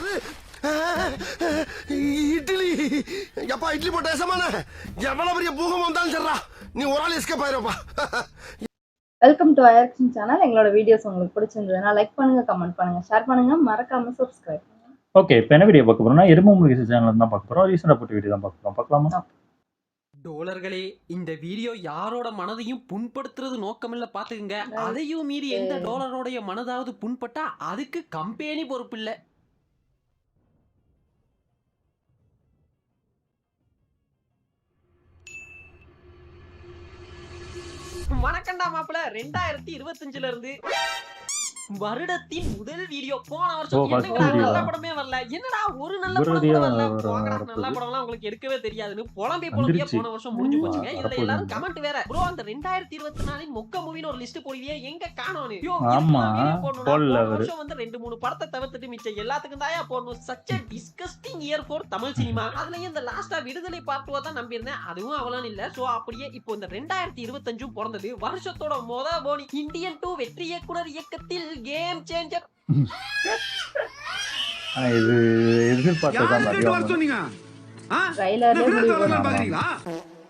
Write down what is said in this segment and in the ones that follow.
என்னது இட்லி? எப்பா இட்லி போட்ட ஏசமான எவ்வளவு பெரிய பூகம் வந்தாலும் சரிடா, நீ ஒரு ஆள் எஸ்கேப் ஆயிருப்பா. வெல்கம் டு ஐஆர்எக்ஷன் சேனல். எங்களோட வீடியோஸ் உங்களுக்கு பிடிச்சிருந்ததுன்னா லைக் பண்ணுங்க, கமெண்ட் பண்ணுங்க, ஷேர் பண்ணுங்க, மறக்காம சப்ஸ்கிரைப் பண்ணுங்க. ஓகே, இப்போ என்ன வீடியோ பார்க்க போறோம்னா எறும்பு முருகேச சேனல் தான் பார்க்க போறோம். ரீசெண்டாக போட்ட வீடியோ தான் பார்க்க போறோம். பார்க்கலாமா? டோலர்களே, இந்த வீடியோ யாரோட மனதையும் புண்படுத்துறது நோக்கமில்ல பாத்துக்குங்க. அதையும் மீறி எந்த டோலரோடைய மனதாவது புண்பட்டா அதுக்கு கம்பெனி பொறுப்பு இல்ல. வணக்கம்டா மாப்பிள்ள. 2025ல இருந்து வருடத்தின் முதல் வீடியோ. போன வருஷம் நல்ல படமே வரல. என்னடா ஒரு நல்ல படம் வரல? நல்ல படம்லாம் உங்களுக்கு எடுக்கவே தெரியாதுன்னு புலம்பியே போன வருஷம் முடிஞ்சு போச்சுங்க. இதுல எல்லாரும் கமெண்ட் வேற, ப்ரோ அந்த 2024 மொக்க மூவின்னு ஒரு லிஸ்ட் போடுவியே, எங்க காணோன்னு. ஆமா, போன வருஷம் வந்து 2-3 படத்தை தவிர்த்துட்டு மிச்சம் எல்லாத்துக்கும் தாயா போடணும். Such a disgusting year for Tamil cinema. அதுலயும் இந்த லாஸ்டா விடுதலை பார்ட் தான் நம்பியிருந்தேன், அதுவும் அவ்வளவு இல்ல. சோ அப்படியே இப்போ இந்த 2025 பிறந்தது. வருஷத்தோட மொத போனி இந்தியன் 2 வெற்றி இயக்குனர் இயக்கத்தில் கேம் சேஞ்சர். இது எதிர்பார்த்ததான்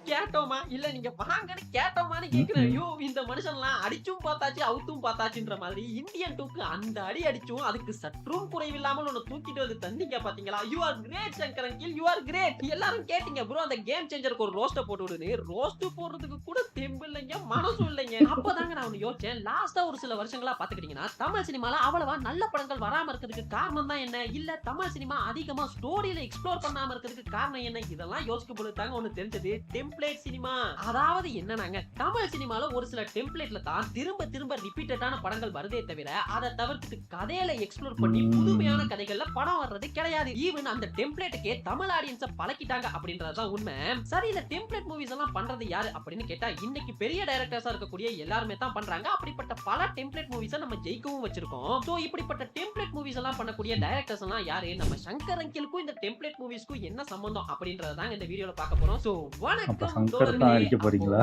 கேட்டோமா இல்ல நீங்க வாங்கன்னு கேட்டோமான்னு கேக்குறேன். ஐயோ, இந்த மனுஷன்லாம் அடிச்சும் பார்த்தாச்சு அவுத்தும் பார்த்தாச்சுன்ற மாதிரி இந்தியன் 2க்கு அந்த அடி அடிச்சும் அதுக்கு சற்றும் குறைவில்லாமல் ஒன்னு தூக்கிட்டு வந்து தந்தீங்க பாத்தீங்களா? You are great Shankar uncle, you are great. எல்லாரும் கேட்டீங்க ப்ரோ அந்த கேம் சேஞ்சருக்கு ஒரு ரோஸ்ட போட்டு விடுன்னு. ரோஸ்ட் போடுறதுக்கு கூட தெம்பு இல்லைங்க, மனசும் இல்லைங்க. அப்பதாங்க நான் ஒன்னு யோசிச்சேன். லாஸ்டா ஒரு சில வருஷங்களா பாத்துக்கிட்டீங்கன்னா தமிழ் சினிமால அவ்வளவா நல்ல படங்கள் வராம இருக்கிறதுக்கு காரணம் தான் என்ன? இல்ல தமிழ் சினிமா அதிகமா ஸ்டோரியில எக்ஸ்ப்ளோர் பண்ணாம இருக்கிறதுக்கு காரணம் என்ன? இதெல்லாம் யோசிக்க போது தாங்க ஒன்னு தெரிஞ்சது, டெம்ப்ளேட் சினிமா. அதாவது என்னன்னாங்க, தமிழ் சினிமால ஒரு சில டெம்ப்ளேட்ல தான் திரும்ப திரும்ப ரிப்பீட்டடான படங்கள் வருதே தவிர அதை தவிர்த்துட்டு கதையில எக்ஸ்ப்ளோர் பண்ணி புதுமையான கதைகள்ல படம் வர்றது கிடையாது. ஈவன் அந்த டெம்ப்ளேட்டுக்கே தமிழ் ஆடியன்ஸை பழக்கிட்டாங்க அப்படின்றதுதான் உண்மை. சரி, இந்த டெம்ப்ளேட் மூவிஸ் எல்லாம் பண்றது யாரு அப்படின்னு கேட்டா இன்னைக்கு பெரிய டைரக்டர்ஸா இருக்கக்கூடிய எல்லாருமே தான் பண்றாங்க. அப்படிப்பட்ட பல டெம்ப்ளேட் மூவிஸை நம்ம ஜெயிக்கவும் வச்சிருக்கோம். சோ இப்படிப்பட்ட டெம்ப்ளேட் மூவிஸ் எல்லாம் பண்ணக்கூடிய டைரக்டர்ஸ் எல்லாம் யாரு? நம்ம சங்கர் அங்கிளுக்கும் இந்த டெம்ப்ளேட் மூவிஸ்க்கும் என்ன சம்பந்தம் அப்படின்றத இந்த வீடியோல பார்க்க போறோம். சோ வணக்கம். சங்கர் தான் அடிக்க போறீங்களா?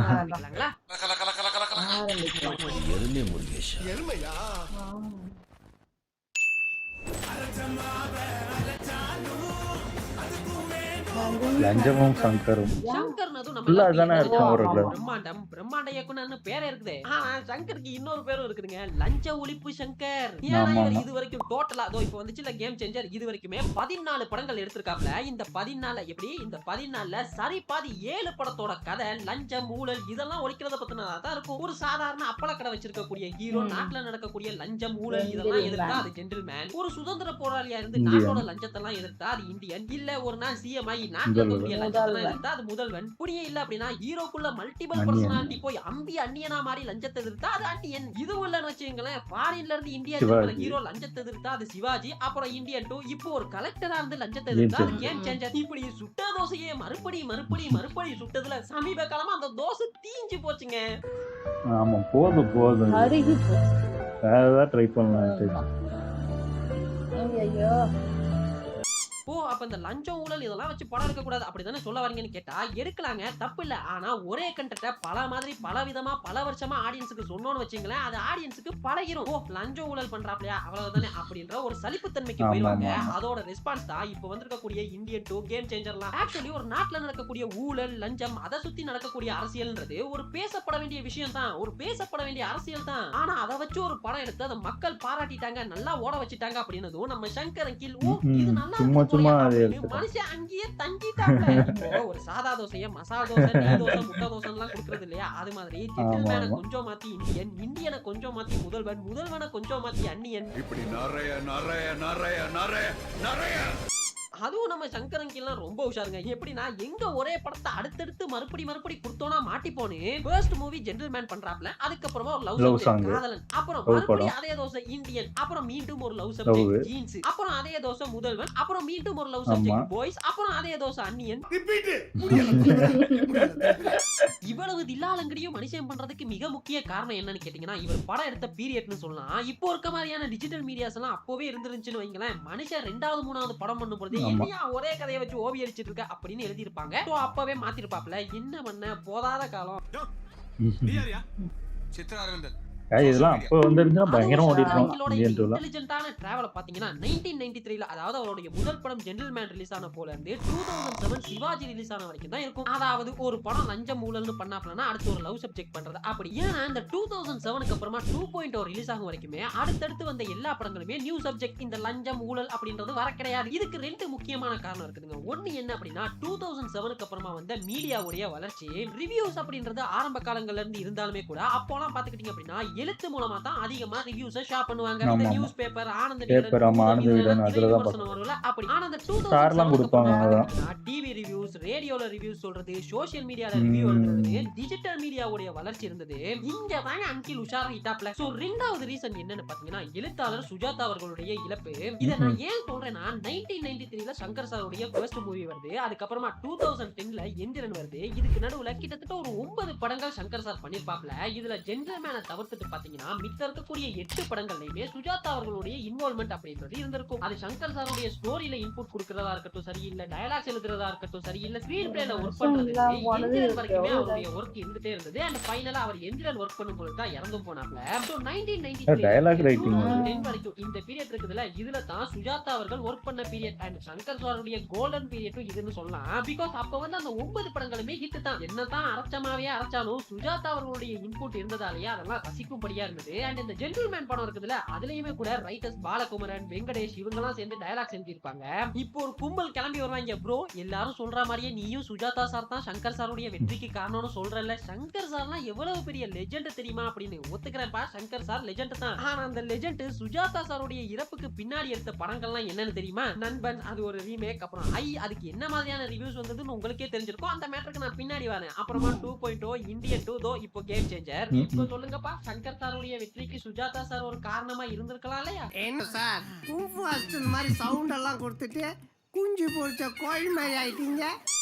எருமை முருகேஷ், எருமையா? லஞ்சமும் சங்கரும் பிரம்மாண்ட இயக்குனர்னு பேரே இருக்குது. ஆனா சங்கருக்கு இன்னொரு பேரும் இருக்குதுங்க, லஞ்ச ஒழிப்பு சங்கர். இது வரைக்கும் டோட்டலா இப்ப வந்துச்சுல கேம் சேஞ்சர், இது வரைக்குமே 14 படங்கள் எடுத்திருக்காப்ல. இந்த 14 எப்படி இந்த 14ல சரி பாதி 7 படத்தோட கதை லஞ்சம் ஊழல் இதெல்லாம் ஒழிக்கிறத பத்தினதான் இருக்கும். ஒரு சாதாரண அப்பள கடை வச்சிருக்கக்கூடிய ஹீரோ நாட்டுல நடக்கக்கூடிய லஞ்சம் ஊழல் இதெல்லாம் எதிர்த்தா அது ஜென்டில்மேன். ஒரு சுதந்திர போராளியா இருந்து நாட்டோட லஞ்சத்தை எல்லாம் எதிர்த்தா அது இந்தியன். இல்ல ஒரு நாள் சிஎம் ஆகி நாட்டுல இருக்கக்கூடிய லஞ்சத்தை எதிர்த்தா அது முதல்வன். புரிய இல்ல அப்படின்னா ஹீரோக்குள்ள மல்டிபிள் பர்சனாலிட்டி போய் அம்பி அந்நியனா மாதிரி லஞ்சத்தை எதிர்த்தா அது அந்நியன். இது இல்லன்னு வச்சுங்களேன், ஃபாரின்ல இருந்து இந்தியா ஹீரோ லஞ்சத்தை எதிர்த்தா அது சிவாஜி. அப்புறம் இந்தியன் 2 இப்போ ஒரு கலெக்டரா இருந்து லஞ்சத்தை எதிர்த்தா அது கேம் சேஞ்சர். இப்படி சுட்ட தோசையே மறுபடி மறுபடி மறுபடி சுட்டதுல சமீப காலமா அந்த தோசை தீஞ்சு போச்சுங்க. ஆமா, போதும் வேற ட்ரை பண்ணலாம். ஐயோ, அப்ப இந்த லஞ்சம் ஊழல் இதெல்லாம் வச்சு படம் எடுக்க கூடாது அப்படிதானே சொல்ல வரீங்கன்னு கேட்டா எடுக்கலாங்க, தப்பு இல்ல. ஆனா ஒரே கண்டென்ட்ட பல மாதிரி பல விதமா பல வருஷமா ஆடியன்ஸுக்கு சொன்னோன்னு வச்சுங்களேன், அது ஆடியன்ஸுக்கு பழகிரும். லஞ்சம் ஊழல் பண்றாப்லையா அவ்வளவுதானே அப்படின்ற ஒரு சலிப்புத்தன்மைக்கு போயிடுவாங்க. அதோட ரெஸ்பான்ஸ் தான் இப்ப வந்திருக்கக்கூடிய இந்தியன் 2 கேம் சேஞ்சர்லாம். ஆக்சுவலி ஒரு நாட்டுல நடக்கக்கூடிய ஊழல் லஞ்சம் அதை சுத்தி நடக்கக்கூடிய அரசியல்ன்றது ஒரு பேசப்பட வேண்டிய விஷயம் தான், ஒரு பேசப்பட வேண்டிய அரசியல் தான். ஆனா அதை வச்சு ஒரு படம் எடுத்து அதை மக்கள் பாராட்டிட்டாங்க, நல்லா ஓட வச்சுட்டாங்க அப்படின்னதும் நம்ம சங்கர் அங்கிள் இது நல்லா மனுஷன் அங்கேயே தங்கிட்டாங்க. இப்போ ஒரு சாதா தோசைய மசாலா தோசை, நெய் தோசை, முட்டை தோசை எல்லாம் கொடுக்கறது இல்லையா? அது மாதிரி ஜென்டில்மேனை கொஞ்சம் மாத்தி இந்தியன், இந்தியனை கொஞ்சம் மாத்தி முதல்வன், முதல்வனை கொஞ்சம் மாத்தி அந்நியன். இப்படி நிறைய நிறைய நிறைய நிறைய நிறைய. அதுவும் நம்ம சங்கர் அங்கிள்லாம் ரொம்ப உஷாருங்க. எப்படின்னா எங்க ஒரே படத்தை அடுத்தடுத்து மறுபடி கொடுத்தோம்னா மாட்டிப்போனு ஃபர்ஸ்ட் மூவி ஜென்டில்மேன் பண்றாப்ல, அதுக்கப்புறமா ஒரு லவ் சாங் காதலன், அப்புறம் மறுபடியும் அதே தோசை இந்தியன், அப்புறம் மீண்டும் ஒரு லவ் சப்ஜெக்ட் ஜீன்ஸ், அப்புறம் அதே தோசை முதல்வன், அப்புறம் மீண்டும் ஒரு லவ் சப்ஜெக்ட் பாய்ஸ், அப்புறம் அதே தோசை அந்நியன். இவ்வளவு தில்லாலங்கடியும் மனுஷன் பண்றதுக்கு மிக முக்கிய காரணம் என்னன்னு கேட்டீங்கன்னா இவர் படம் எடுத்த பீரியட்னு சொல்லலாம். இப்போ இருக்க மாதிரியான டிஜிட்டல் மீடியாஸ் எல்லாம் அப்பவே இருந்துருந்துச்சுன்னு வைங்களேன், மனுஷன் 2வது 3வது படம் பண்ணும் பொழுது என்னையா ஒரே கதையை வச்சு ஓவி அடிச்சிட்டு இருக்க அப்படின்னு எழுதியிருப்பாங்க. அப்பவே மாத்திருப்பாப்ல. என்ன பண்ண போதாத காலம். சித்ரா அரவிந்தன் இதெல்லாம் அப்போ வந்துருந்துச்சுன்னா பயங்கரம் ஓடி இருக்கணும் இந்தியன் டூலாம். இன்டெலிஜென்ட்டான டிராவலை பாத்தீங்கன்னா 1993ல அதாவது அவருடைய முதல் படம் ஜென்டில்மேன் ரிலீஸ் ஆன போல இருந்து 2007 சிவாஜி ரிலீஸ் ஆன வரைக்கும் தான் இருக்கும். அதாவது ஒரு படம் லஞ்சம் ஊழல்னு பண்ணாப்லனா அடுத்து ஒரு லவ் சப்ஜெக்ட் பண்றது அப்படி. ஏன்னா இந்த 2007க்கு அப்புறமா 2.0 ரிலீஸ் ஆகும் வரைக்குமே அடுத்தடுத்து வந்த எல்லா படங்களுமே நியூ சப்ஜெக்ட் இந்த லஞ்சம் ஊழல் அப்படின்றது வர கிடையாது. இதுக்கு ரெண்டு முக்கியமான காரணம் இருக்குதுங்க. ஒன்னு என்ன அப்படின்னா 2007க்கு அப்புறமா வந்த மீடியாவுடைய வளர்ச்சி. ரிவ்யூஸ் அப்படின்றது ஆரம்ப காலங்கள்ல இருந்து இருந்தாலுமே கூட அப்போலாம் பாத்துக்கிட்டீங்க அப்படின்னா எழுத்து மூலமா தான் அதிகமா ரிவ்யூஸை ஷேர் பண்ணுவாங்க. இந்த நியூஸ் பேப்பர் ஆனந்த விகடன் வரல அப்படி. ஆனா அந்த 2007 டிவி ரிவ்யூஸ் ரேடியோல ரிவ்யூஸ் சொல்றது சோஷியல் மீடியால ரிவ்யூ எழுதுறது டிஜிட்டல் மீடியாவுடைய வளர்ச்சி இருந்தது. இங்க தான் அங்கில் உஷார் ஹிட்டாப்ல. சோ ரெண்டாவது ரீசன் என்னன்னு பாத்தீங்கன்னா எழுத்தாளர் சுஜாதா அவர்களுடைய இழப்பு. இத நான் ஏன் சொல்றேன்னா 1993ல சங்கர் சாருடைய ஃபர்ஸ்ட் மூவி வருது. அதுக்கப்புறமா 2010ல எந்திரன் வருது. இதுக்கு நடுவுல கிட்டத்தட்ட ஒரு 9 படங்கள் சங்கர் சார் பண்ணிருப்பாப்ல. இதுல ஜென்டில்மேனை தவிர்த்துட்டு பாத்தீங்கன்னா மித்த இருக்கக்கூடிய 8 படங்கள்லயுமே சுஜாதா அவர்களுடைய இன்வால்வ்மெண்ட் அப்படின்றது இருந்திருக்கும். அது சங்கர் சாருடைய ஸ்டோரியில இன்புட் கொடுக்கறதா இருக்கட்டும் சரி, இல்ல டயலாக்ஸ் எழுதுறதா இருக்கட்டும் சரி, இல்ல ஸ்கிரீன் பிளேல ஒர்க் பண்றது எந்திரன் வரைக்குமே அவருடைய ஒர்க் இருந்துட்டே இருந்தது. அண்ட் ஃபைனலா அவர் எந்திரன் ஒர்க் பண்ணும்போது தான் இறந்தும் போனாப்ல. சோ 1993 டயலாக் ரைட்டிங் வரைக்கும் இந்த பீரியட் இருக்குதுல, இதுல தான் சுஜாதா அவர்கள் ஒர்க் பண்ண பீரியட். அண்ட் சங்கர் சாருடைய கோல்டன் பீரியடும் இதுன்னு சொல்லலாம். பிகாஸ் அப்ப வந்து அந்த 9 படங்களுமே ஹிட் தான். என்னதான் அரைச்சமாவே அரைச்சாலும் சுஜாதா அவர்களுடைய இன்புட் இருந்ததாலேயே அதெல்லாம் ரசிக்கும்படியா இருந்தது. அண்ட் இந்த ஜென்டில்மேன் படம் இருக்குதுல, அதுலயுமே கூட ரைட்டர்ஸ் பாலகுமரன் வெங்கடேஷ் இவங்க எல்லாம் சேர்ந்து டயலாக்ஸ் எழுதிருப்பாங்க. இப்போ ஒரு கும்பல் கிளம்பி வருவாங்க, ப்ரோ எல்லாரும் சொல்ற மாதிரியே நீயும் சுஜாதா சார் தான் சங்கர் சாருடைய வெற்றிக்கு காரணம்னு சொல்றல. சங்கர் சார்லாம் எவ்வளவு பெரிய லெஜெண்ட் தெரியுமா அப்படின்னு. ஒத்துக்கிறேன்ப்பா, சங்கர் சார் லெஜெண்ட் தான். ஆனா அந்த லெஜெண்ட் சுஜாதா சாருடைய இறப்புக்கு பின்னாடி எடுத்த படங்கள்லாம் என்னன்னு தெரியுமா? நண்பன் அது ஒரு ரீமேக். அப்புறம் அதுக்கு என்ன மாதிரியான ரிவ்யூஸ் வந்ததுன்னு உங்களுக்கே தெரிஞ்சிருக்கும். அந்த மேட்டருக்கு நான் பின்னாடி வரேன். அப்புறமா 2.0 இந்தியன் 2 இப்போ கேம் சேஞ்சர். இப்போ சொல்லுங்கப்பா, சங்கர் சாருடைய வெற்றிக்கு சுஜாதா சார் ஒரு காரணமா இருந்திருக்கலாம் இல்லையா? என்ன சார் மாதிரி சவுண்ட் எல்லாம் கொடுத்துட்டு குஞ்சு பொறிச்ச கோழி மாதிரி ஆயிட்டீங்க.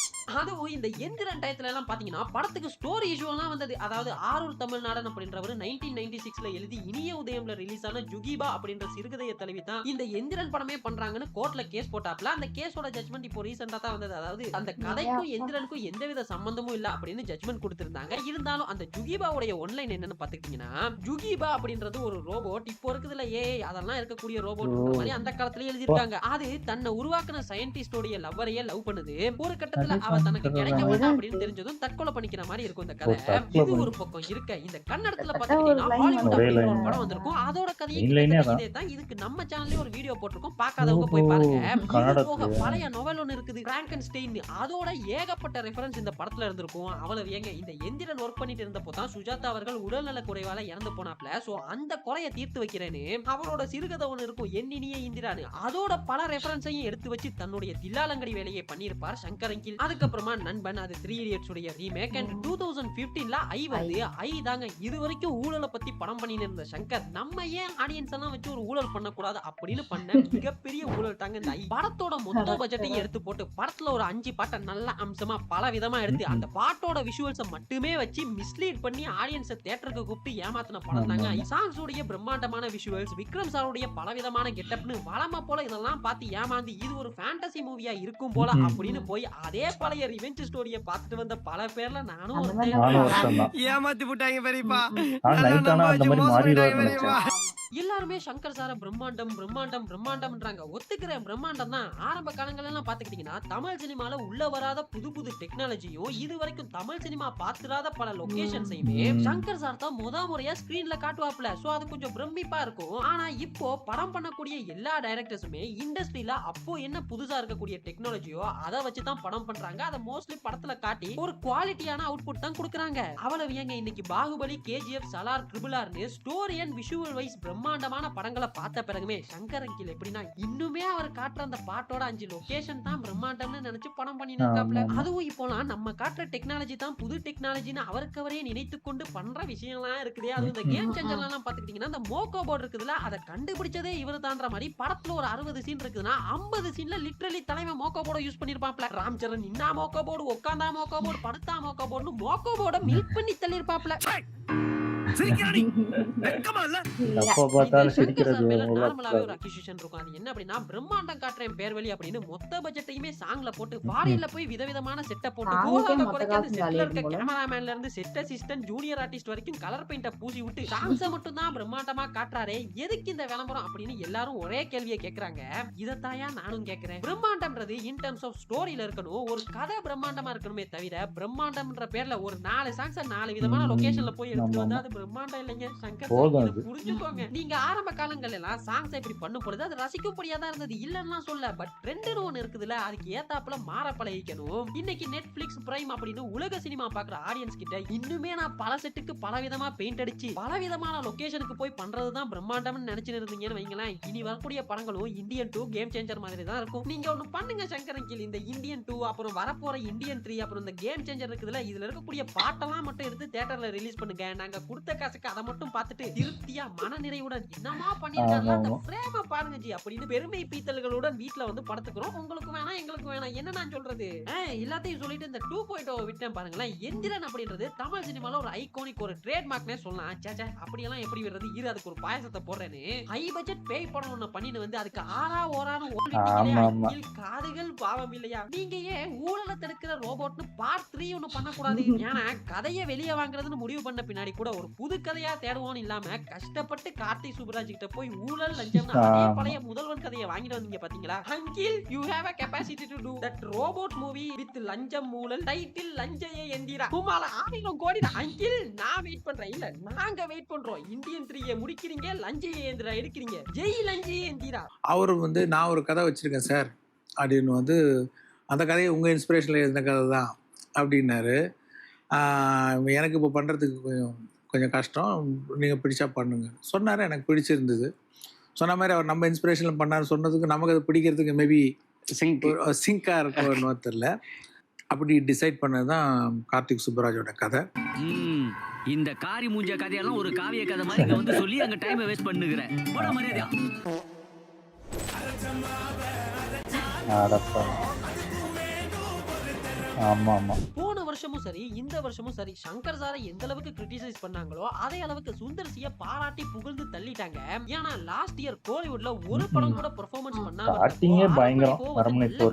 அதுவும் இந்த எந்திரன் டயத்துல எல்லாம் பாத்தீங்கன்னா படத்துக்கு ஸ்டோரி இஷ்யூலாம் வந்தது. அதாவது ஆரூர் தமிழ்நாடன் அப்படின்றவர் 1996ல எழுதி இனிய உதயம்ல ரிலீஸ் ஆன ஜுகிபா அப்படின்ற சிறுகதையை தழுவி தான் இந்த எந்திரன் படமே பண்றாங்கன்னு கோர்ட்ல கேஸ் போட்டாப்ல. அந்த கேஸோட ஜட்மெண்ட் இப்போ ரீசெண்டா தான் வந்தது. அதாவது அந்த கதைக்கும் எந்திரனுக்கும் எந்தவித சம்பந்தமும் இல்ல அப்படின்னு ஜட்மெண்ட் கொடுத்திருந்தாங்க. இருந்தாலும் அந்த ஜுகிபாவுடைய ஒன்லைன் என்னன்னு பாத்துக்கிட்டீங்கன்னா, ஜுகிபா அப்படின்றது ஒரு ரோபோட். இப்போ இருக்குதுல ஏஐ அதெல்லாம் இருக்கக்கூடிய ரோபோட் மாதிரி அந்த காலத்துல எழுதிருக்காங்க. அது தன்னை உருவாக்குன சயின்டிஸ்டோடைய லவ்வரையே லவ் பண்ணுது. ஒரு கட்டத்துல தனக்கு கிடைக்க மாட்டான் அப்படின்னு தெரிஞ்சதும் தற்கொலை பண்ணிக்கிற மாதிரி இருக்கும் இந்த கதை. இது ஒரு பக்கம் இருக்க, இந்த கன்னடத்துல பாத்தீங்கன்னா ஹாலிவுட் அப்படிங்கிற ஒரு படம் வந்திருக்கும். அதோட கதையே இதே தான். இதுக்கு நம்ம சேனல்ல ஒரு வீடியோ போட்டிருக்கோம், பார்க்காதவங்க போய் பாருங்க. இது போக பழைய நோவல் ஒன்னு இருக்குது பிராங்கன்ஸ்டைன். அதோட ஏகப்பட்ட ரெஃபரன்ஸ் இந்த படத்துல இருந்திருக்கும். அவ்வளவு ஏங்க இந்த எந்திரன் ஒர்க் பண்ணிட்டு இருந்தப்போ தான் சுஜாதா அவர்கள் உடல்நல குறைவால இறந்து போனாப்ல. சோ அந்த குறையை தீர்த்து வைக்கிறேன்னு அவரோட சிறுகதை ஒன்னு இருக்கும், எண்ணினிய இந்திரான்னு. அதோட பல ரெஃபரன்ஸையும் எடுத்து வச்சு தன்னுடைய தில்லாலங்கடி வேலையை பண்ணியிருப்பார் சங்கர் அங்கில். அதுக்கப்புறமா நண்பன் அது 3 Idiots உடைய ரீமேக். அண்ட் 2015ல ஐ வந்து ஐ தாங்க இது வரைக்கும் ஊழலை பத்தி படம் பண்ணிட்டு இருந்த சங்கர் நம்ம ஏன் ஆடியன்ஸ் எல்லாம் வச்சு ஒரு ஊழல் பண்ணக்கூடாது அப்படின்னு பண்ண மிகப்பெரிய ஊழல் தாங்க இந்த ஐ. படத்தோட மொத்த பட்ஜெட்டையும் எடுத்து போட்டு படத்துல ஒரு 5 பாட்டை நல்ல அம்சமா பல விதமா எடுத்து அந்த பாட்டோட விஷுவல்ஸை மட்டுமே வச்சு மிஸ்லீட் பண்ணி ஆடியன்ஸை தியேட்டருக்கு கூப்பிட்டு ஏமாத்தின படம் தாங்க ஐ. சாங்ஸ் உடைய பிரம்மாண்டமான விஷுவல்ஸ், விக்ரம் சாருடைய பலவிதமான கெட்டப்னு வளமா போல இதெல்லாம் பார்த்து ஏமாந்து இது ஒரு ஃபேண்டசி மூவியா இருக்கும் போல அப்படின்னு போய் அதே பழைய ரிவெஞ்ச் ஸ்டோரியை பார்த்துட்டு வந்த பல பேர்ல நானும் ஏமாத்தி போட்டாங்க பெரியப்பா. எல்லாருமே சங்கர் சார பிரம்மாண்டம் பிரம்மாண்டம் பிரம்மாண்டம்ன்றாங்க. ஒத்துக்கிறேன், பிரம்மாண்டம் தான். ஆரம்ப காலங்கள் எல்லாம் பாத்துக்கிட்டீங்கன்னா தமிழ் சினிமால உள்ள வராத புது புது டெக்னாலஜியும் இது வரைக்கும் தமிழ் சினிமா பாத்துறாத பல லொகேஷன்ஸையுமே சங்கர் சார் தான் முறையா ஸ்கிரீன்ல காட்டுவாப்ல. சோ அது கொஞ்சம் பிரமிப்பா இருக்கும். ஆனா இப்போ படம் பண்ணக்கூடிய எல்லா டைரக்டர்ஸுமே இண்டஸ்ட்ரியில அப்போ என்ன புதுசா இருக்கக்கூடிய டெக்னாலஜியோ அதை வச்சுதான் படம் பண்றாங்க. அதை மோஸ்ட்லி படத்துல காட்டி ஒரு குவாலிட்டியான அவுட்புட் தான் கொடுக்குறாங்க. அவ்வளவு ஏங்க இன்னைக்கு பாகுபலி, கேஜிஎஃப், சலார், ட்ரிபிள் ஆர்னு ஸ்டோரி அண்ட் விஷுவல் வைஸ் பிரம்மாண்டமான படங்களை பார்த்த பிறகுமே சங்கர் அங்கில் எப்படின்னா இன்னுமே அவர் காட்டுற அந்த பாட்டோட 5 லொகேஷன் தான் பிரம்மாண்டம்னு நினைச்சு படம் பண்ணிட்டு இருக்காப்ல. அதுவும் இப்போலாம் நம்ம காட்டுற டெக்னாலஜி தான் புது டெக்னாலஜின்னு அவருக்கு அவரே நினைத்து கொண்டு பண்ற விஷயம்லாம் இருக்குது. அது இந்த கேம் சேஞ்சர்ல எல்லாம் பாத்துக்கிட்டீங்கன்னா இந்த மோக்கோ போர்டு இருக்குதுல, அதை கண்டுபிடிச்சதே இவரு தான்ற மாதிரி படத்துல ஒரு 60 சீன் இருக்குதுன்னா 50 சீன்ல லிட்டரலி தலைமை மோக்கோ போர்டு யூஸ் பண்ணிருப்பாப்ல. ராம் சரண் நின்னா மோக்கோ போர்டு, உட்காந்தா மோக்கோ போர்டு, படுத்தா மோக்கோ போர்டுன்னு மோக்கோ போர்டை மில்க் பண்ணி தள்ளிருப்பாப்ல. எப்போ பார்த்தாலும் இந்த சிரிக்கிறது சங்கர் சார் மேல உங்களால நார்மலாவே ஒரு அக்யூசேஷன் இருக்கும். அது என்ன அப்படின்னா, பிரம்மாண்டம் காட்டுறேன் பேர் வழி அப்படின்னு மொத்த பட்ஜெட்டையுமே சாங்ல போட்டு ஃபாரின்ல போய் விதவிதமான செட்டப் போட்டு சாங்குக்கே கோலால மொத்த குறைக்க அந்த காசு செட்ல இருக்க காலியாகும் போல. கேமராமேன்ல இருந்து செட் அசிஸ்டன்ட் ஜூனியர் ஆர்டிஸ்ட் வரைக்கும் கலர் பெயிண்ட பூசி விட்டு சாங்ஸ மட்டும் தான் பிரம்மாண்டமா காட்டுறாரே, எதுக்கு இந்த விளம்பரம் அப்படின்னு எல்லாரும் ஒரே கேள்வியை கேக்குறாங்க. இதத்தாயா நானும் கேக்குறேன். பிரம்மாண்டம்ன்றது இன் டர்ம்ஸ் ஆஃப் ஸ்டோரியில இருக்கணும், ஒரு கதை பிரம்மாண்டமா இருக்கணுமே தவிர பிரம்மாண்டம்ன்ற பேர்ல ஒரு 4 சாங்ஸ் 4 விதமான லொகேஷன்ல போய் எடுத்துட்டு வந்தா அது பிரம்மாண்டம் இல்லைங்க. சங்கர் போதும் சார் அது. இதை புரிஞ்சுக்கோங்க. நீங்க ஆரம்ப காலங்கள்ல எல்லாம் சாங்ஸ் இப்படி பண்ணும் பொழுது அது ரசிக்கும்படியா தான் இருந்தது, இல்லன்னா சொல்ல. பட் ட்ரெண்ட்னு ஒண்ணு இருக்குதுல, அதுக்கு ஏத்தாப்புல மாற பழகிக்கணும். இன்னைக்கு நெட்ஃபிளிக்ஸ் பிரைம் அப்படின்னு உலக சினிமா பாக்குற ஆடியன்ஸ் கிட்ட இன்னுமே நான் பல செட்டுக்கு பல விதமா பெயிண்ட் அடிச்சு பல விதமான லொகேஷனுக்கு போய் பண்றதுதான் பிரம்மாண்டம்னு நினைச்சிட்டு இருந்தீங்கன்னு வைங்களேன், இனி வரக்கூடிய படங்களும் இந்தியன் 2 கேம் சேஞ்சர் மாதிரி தான் இருக்கும். நீங்க ஒண்ணு பண்ணுங்க சங்கர் அங்கிள், இந்த இந்தியன் 2 அப்புறம் வரப்போற இந்தியன் 3 அப்புறம் இந்த கேம் சேஞ்சர் இருக்குதுல, இதுல இருக்கக்கூடிய பாட்டெல்லாம் மட்டும் எடுத்து தியேட்டர்ல ரிலீஸ் பண்ணுங்க. நாங்க கொடுத்த காசுக்கு அதை மட்டும் பார்த்துட்டு திருப்தியா மன நிறைவுடன் என்னமா பண்ணிருக்காங்க அந்த ஃப்ரேம பாருங்க ஜி அப்படின்னு பெருமை பீத்தல்களுடன் வீட்ல வந்து படுத்துக்கிறோம். உங்களுக்கு வேணாம் எங்களுக்கு வேணாம், என்ன நான் சொல்றது. எல்லாத்தையும் சொல்லிட்டு இந்த 2.0 விட்டேன் பாருங்களேன். எந்திரன் அப்படின்றது தமிழ் சினிமால ஒரு ஐகானிக் ஒரு ட்ரேட்மார்க்னே சொல்லலாம். சேச்சே அப்படியெல்லாம் எப்படி வர்றது, இரு அதுக்கு ஒரு பாயசத்தை போடுறேன்னு ஹை பட்ஜெட் பேய் படம் ஒண்ணு பண்ணிட்டு வந்து அதுக்கு ஆறா ஓரான்னு ஓடிட்டீங்களே, காதுகள் பாவம் இல்லையா? நீங்க ஏன் ஊழலை தடுக்கிற ரோபோட்னு பார்ட் 3 ஒண்ணு பண்ணக்கூடாது? ஏன்னா கதையை வெளியே வாங்குறதுன்னு முடிவு பண்ண பின்னாடி கூட ஒரு புது கதையா தேடுவோம் இல்லாம கஷ்டப்பட்டு கார்த்திக் சுப்ராஜ் கிட்ட போய் ஊழல் லஞ்சம்னு அதே பழைய முதல்வன் கதையை வாங்கிட்டு வந்தீங்க பாத்தீங்களா? Uncle you have a capacity to do that robot movie with லஞ்சம் ஊழல் டைட்டில் லஞ்சய எந்திரா குமால 1000 கோடி. அங்கிள் நான் வெயிட் பண்றேன், இல்ல நாங்க வெயிட் பண்றோம். இந்தியன் 3 முடிக்கிறீங்க, லஞ்சய எந்திரா எடுக்கிறீங்க, ஜெய் லஞ்சய எந்திரா. அவர் வந்து நான் ஒரு கதை வச்சிருக்கேன் சார் அப்படின்னு வந்து அந்த கதையை உங்கள் இன்ஸ்பிரேஷனில் எழுதின கதை தான் அப்படின்னாரு. எனக்கு இப்போ பண்ணுறதுக்கு கொஞ்சம் கஷ்டம், நீங்கள் பிடிச்சா பண்ணுங்க சொன்னார். எனக்கு பிடிச்சிருந்தது. சொன்ன மாதிரி அவர் நம்ம இன்ஸ்பிரேஷனில் பண்ணார் சொன்னதுக்கு நமக்கு அதை பிடிக்கிறதுக்கு மேபி சிங்காக இருக்கும்னு தெரில. அப்படி டிசைட் பண்ணது தான் கார்த்திக் சுப்பராஜோட கதை. இந்த காரி மூஞ்ச கதையெல்லாம் ஒரு காவிய கதை மாதிரி இங்க வந்து சொல்லி அங்க டைமை வேஸ்ட் பண்ணுகிறேன். போட மரியாதையா. போன வருஷமும் சரி இந்த வருஷமும் சரி சங்கர் சாரை எந்த அளவுக்கு கிரிட்டிசைஸ் பண்ணாங்களோ அதே அளவுக்கு சுந்தர் சியை பாராட்டி புகழ்ந்து தள்ளிட்டாங்க. ஏன்னா லாஸ்ட் இயர் கோலிவுட்ல ஒரு படம் கூட பெர்ஃபார்மன்ஸ் பண்ணாம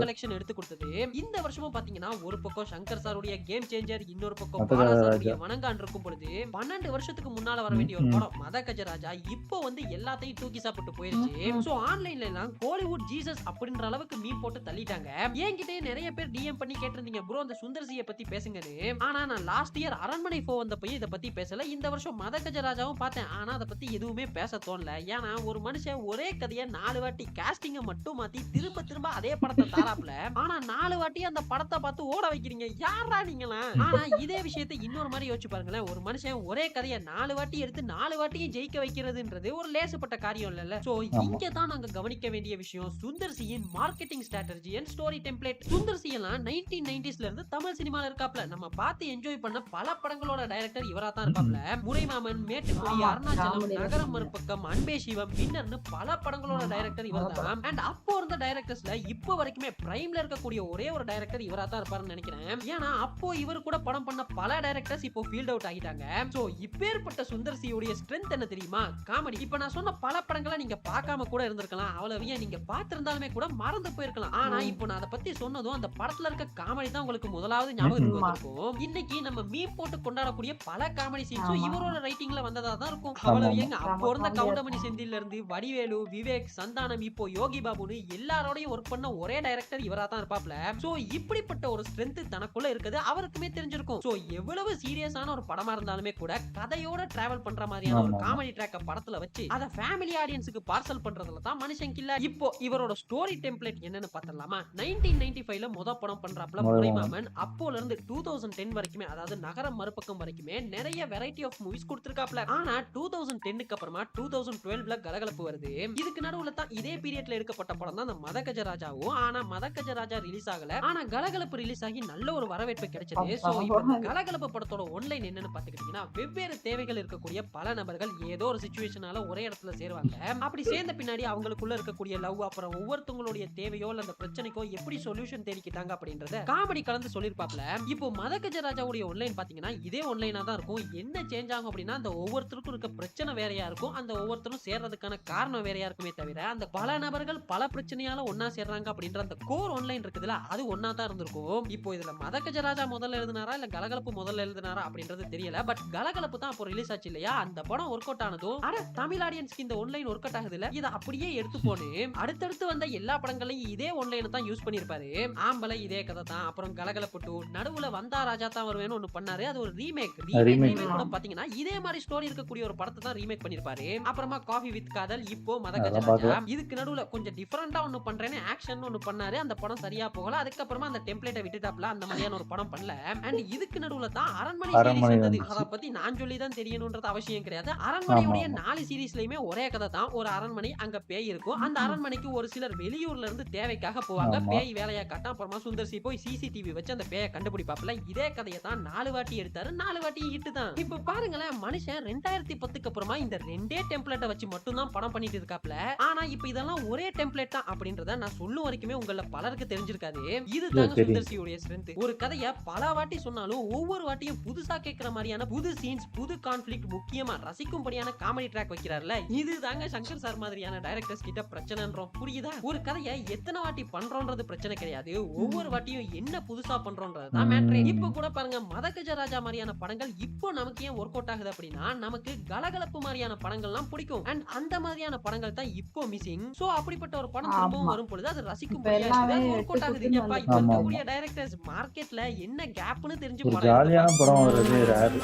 கலெக்ஷன் எடுத்து கொடுத்தது. இந்த வருஷமும் பாத்தீங்கன்னா ஒரு பக்கம் சங்கர் சாருடைய கேம் சேஞ்சர், இன்னொரு பக்கம் பாலாசாருடைய வணங்கான் இருக்கும் பொழுது 12 வருஷத்துக்கு முன்னால வர வேண்டிய ஒரு படம் மத கஜராஜா இப்போ வந்து எல்லாத்தையும் தூக்கி சாப்பிட்டு போயிருச்சு. சோ ஆன்லைன்ல எல்லாம் கோலிவுட் ஜீசஸ் அப்படின்ற அளவுக்கு மீம் போட்டு தள்ளிட்டாங்க. என்கிட்டயே நிறைய பேர் டிஎம் பண்ணி கேட்டிருந்தீங்க, ப்ரோ அந்த சுந்தர் சியை பத்தி பேசுங்கன்னு. ஆனா நான் லாஸ்ட் இயர் அரண்மனை 4 வந்தப்ப இத பத்தி பேசல. இந்த வருஷம் மத கஜராஜாவும் பார்த்தேன், ஆனா அதை பத்தி எதுவுமே பேச தோணல. ஏன்னா ஒரு மனுஷன் ஒரே கதையை 4 வாட்டி காஸ்டிங்க மட்டும் மாத்தி திரும்ப திரும்ப அதே படத்தை தாராப்ல, ஆனா 4 வாட்டி அந்த படத்தை பார்த்து ஓட வைக்கிறீங்க, யாரா நீங்களா? ஆனா இதே விஷயத்தை இன்னொரு மாதிரி யோசிச்சு பாருங்களேன். ஒரு மனுஷன் ஒரே கதையை 4 வாட்டி எடுத்து 4 வாட்டியும் ஜெயிக்க வைக்கிறதுன்றது ஒரு லேசுப்பட்ட காரியம் இல்ல. சோ இங்க தான் நாங்க கவனிக்க வேண்டிய விஷயம் சுந்தர் சியின் marketing strategy and story template. Sundar C எல்லாம் 1990ஸ்ல இருந்து தமிழ் சினிமால இருக்காப்ல. நம்ம பார்த்து என்ஜாய் பண்ண பல படங்களோட டைரக்டர் இவரா தான் இருக்காப்ல. முறைமாமன், மேட்டுக்குடி, அருணாச்சலம், நகரம் மறுபக்கம், அன்பே சிவம், வின்னர்னு பல படங்களோட டைரக்டர் இவர்தான். அண்ட் அப்போ இருந்த டைரக்டர்ஸ்ல இப்போ வரைக்குமே பிரைம்ல இருக்கக்கூடிய ஒரே ஒரு டைரக்டர் இவரா தான் இருப்பாருன்னு நினைக்கிறேன். ஏன்னா அப்போ இவர் கூட படம் பண்ண பல டைரக்டர்ஸ் இப்போ ஃபீல்ட் அவுட் ஆகிட்டாங்க. சோ இப்பேற்பட்ட சுந்தர் சியோட ஸ்ட்ரென்த் என்ன தெரியுமா? காமெடி. இப்போ நான் சொன்ன பல படங்களை நீங்க பார்க்காம கூட இருந்திருக்கலாம், அவ்வளவு நீங்க பார்த்திருந்தாலுமே கூட மறந்து போயிருக்கலாம். ஆனா இப்போ நான் அதை பத்தி சொன்னதும் அந்த படத்துல இருக்க காமெடி தான் உங்களுக்கு முதலாவது ஞாபகத்துக்கு வந்திருக்கும். இன்னைக்கு நம்ம மீம் போட்டு கொண்டாடக்கூடிய பல காமெடி சீன்ஸும் இவரோட ரைட்டிங்ல வந்ததா தான் இருக்கும். அவ்வளவு ஏங்க அப்போ இருந்த கவுண்டமணி செந்தில்ல இருந்து வடிவேலு, விவேக், சந்தானம், இப்போ யோகி பாபுன்னு எல்லாரோடையும் ஒர்க் பண்ண ஒரே டைரக்டர் இவரா தான் இருப்பாப்ல. சோ இப்படிப்பட்ட ஒரு ஸ்ட்ரென்த் தனக்குள்ள இருக்குது அவருக்குமே தெரிஞ்சிருக்கும். சோ எவ்வளவு சீரியஸான ஒரு படமா இருந்தாலுமே கூட கதையோட டிராவல் பண்ற மாதிரியான ஒரு காமெடி ட்ராக்க படத்துல வச்சு அத ஃபேமிலி ஆடியன்ஸுக்கு பார்சல் பண்றதுல தான் மனுஷன் கில்ல. இப்போ இவரோட ஸ்டோரி டெம்ப்ளேட் என்னன்னு பார்த்தலாமா? 1995ல முத படம் பண்றாப்ல முறைமாமன். அப்போல இருந்து 2010 வரைக்குமே, அதாவது நகரம் மறுபக்கம் வரைக்குமே நிறைய வெரைட்டி ஆஃப் மூவிஸ் கொடுத்திருக்காப்ல. ஆனா 2010க்கு அப்புறமா 2012ல கலகலப்பு வருது. இதுக்கு நடுவுல தான் இதே பீரியட்ல எடுக்கப்பட்ட எதிர்பார்க்கப்பட்ட படம் தான் அந்த மதகஜராஜாவும். ஆனா மதகஜராஜா ரிலீஸ் ஆகல. ஆனா கலகலப்பு ரிலீஸ் ஆகி நல்ல ஒரு வரவேற்பு கிடைச்சது. சோ இப்போ கலகலப்பு படத்தோட ஒன்லைன் என்னன்னு பாத்துக்கிட்டீங்கன்னா, வெவ்வேறு தேவைகள் இருக்கக்கூடிய பல நபர்கள் ஏதோ ஒரு சிச்சுவேஷனால ஒரே இடத்துல சேருவாங்க. அப்படி சேர்ந்த பின்னாடி அவங்களுக்குள்ள இருக்கக்கூடிய லவ், அப்புறம் ஒவ்வொருத்தவங்களுடைய தேவையோ இல்ல அந்த பிரச்சனைக்கோ எப்படி சொல்யூஷன் தேடிக்கிட்டாங்க அப்படின்றத காமெடி கலந்து சொல்லிருப்பாப்ல. இப்போ மதகஜராஜாவுடைய ஒன்லைன் பாத்தீங்கன்னா இதே ஒன்லைனா தான் இருக்கும். என்ன சேஞ்ச் ஆகும் அப்படின்னா, அந்த ஒவ்வொருத்தருக்கும் இருக்க பிரச்சனை வேறையா இருக்கும், அந்த ஒவ்வொருத்தரும் சேர்றதுக்கான காரணம் வேறையா இருக்குமே தவிர, அந்த பல நபர்கள் பல பிரச்சனையால ஒன்னா சேர்றாங்க அப்படின்ற அந்த கோர் ஒன்லைன் இருக்குதுல, அது ஒன்னா தான் இருந்திருக்கும். இப்போ இதுல மதகஜராஜா முதல்ல எழுதினாரா இல்ல கலகலப்பு முதல்ல எழுதினாரா அப்படின்றது தெரியல. பட் கலகலப்பு தான் அப்போ ரிலீஸ் ஆச்சு இல்லையா, அந்த படம் ஒர்க் அவுட் ஆனதும் அட தமிழ் ஆடியன்ஸ்க்கு இந்த ஒன்லைன் ஒர்க் அவுட் ஆகுதுல, இதை அப்படியே எடுத்து போன்னு அடுத்தடுத்து வந்த எல்லா படங்களையும் இதே ஒன்லைன் தான் யூஸ் பண்ணிருப்பாரு. ஆம்பளை இதே கதை தான், அப்புறம் கலகலப்பு 2, நடுவுல வந்தா ராஜா தான் வருவேன்னு ஒன்னு பண்ணாரு, அது ஒரு ரீமேக் கூட பாத்தீங்கன்னா இதே மாதிரி ஸ்டோரி இருக்கக்கூடிய ஒரு படத்தை தான் ரீமேக் பண்ணிருப்பாரு. அப்புறமா காஃபி வித் காதல், இப்போ மதகஜராஜா. இதுக்கு நடுவுல கொஞ்சம் டிஃபரெண்டா ஒன்னு பண்றேன்னு ஆக்ஷன் ஒன்னு பண்ணாரு, அந்த படம் சரியா போகல. அதுக்கப்புறமா அந்த டெம்ப்ளேட்டை விட்டுட்டாப்ல, அந்த மாதிரியான ஒரு படம் பண்ணல. அண்ட் இதுக்கு நடுவுல தான் அரண்மனை சீரிஸ் வந்தது. அத பத்தி நான் சொல்லி தான் தெரியணும்ன்றது அவசியம் கிடையாது. அரண்மனையுடைய 4 சீரிஸ்லயுமே ஒரே கதை தான். ஒரு அரண்மனை, அங்க பேய் இருக்கும். அந்த அரண்மனைக்கு ஒரு சிலர் வெளியூர்ல இருந்து தேவைக்காக போவாங்க, பேய் வேலையா காட்ட. அப்புறமா சுந்தர்சி போய் சிசிடிவி வச்சு அந்த பேயை கண்டுபிடிப்பாப்ல. இதே கதையை தான் 4 வாட்டி எடுத்தாரு, 4 வாட்டி ஹிட் தான். இப்ப பாருங்களேன், மனுஷன் 2010க்கு அப்புறமா இந்த ரெண்டே டெம்ப்ளேட்டை வச்சு மட்டும் தான் படம் பண்ணிட்டு இருக்காப்ல. ஆனா இப்ப இதெல்லாம் ஒரே டெம்ப்ளேட் தான் அப்படின்றத நான் சொல்லும் வரைக்குமே உங்கள பலருக்கு தெரிஞ்சிருக்காது. இதுதாங்க சுந்தர்சியுடைய ஸ்ட்ரென்த். ஒரு கதையை பல வாட்டி சொன்னாலும் ஒவ்வொரு வாட்டியும் புதுசா கேட்கிற மாதிரியான புது சீன்ஸ், புது கான்ஃபிளிக்ட், முக்கியமா ரசிக்கும்படியான காமெடி ட்ராக் வைக்கிறார்ல, இதுதாங்க சங்கர் சார் மாதிரியான டைரக்டர்ஸ் கிட்ட பிரச்சனைன்றோம். புரியுதா? ஒரு கதையை எத்தனை வாட்டி பண்றோன்றது பிரச்சனை கிடையாது, ஒவ்வொரு வாட்டியும் என்ன புதுசா பண்றோன்றது தான் மேட்டர். இப்ப கூட பாருங்க, மதகஜராஜா மாதிரியான படங்கள் இப்போ நமக்கு ஏன் ஒர்க் அவுட் ஆகுது அப்படின்னா, நமக்கு கலகலப்பு மாதிரியான படங்கள்லாம் பிடிக்கும். அண்ட் அந்த மாதிரியான படங்கள் தான் இப்போ மிஸ்ஸிங். சோ அப்படிப்பட்ட ஒரு படம் திரும்பவும் வரும் பொழுது அது ரசிக்கும்படியா ஒர்க் அவுட் ஆகுது. இப்ப இருக்கக்கூடிய டைரக்டர்ஸ் மார்க்கெட்ல என்ன கேப்னு தெரிஞ்சு ஒரு ஜாலியான படம் வருது ரேர்.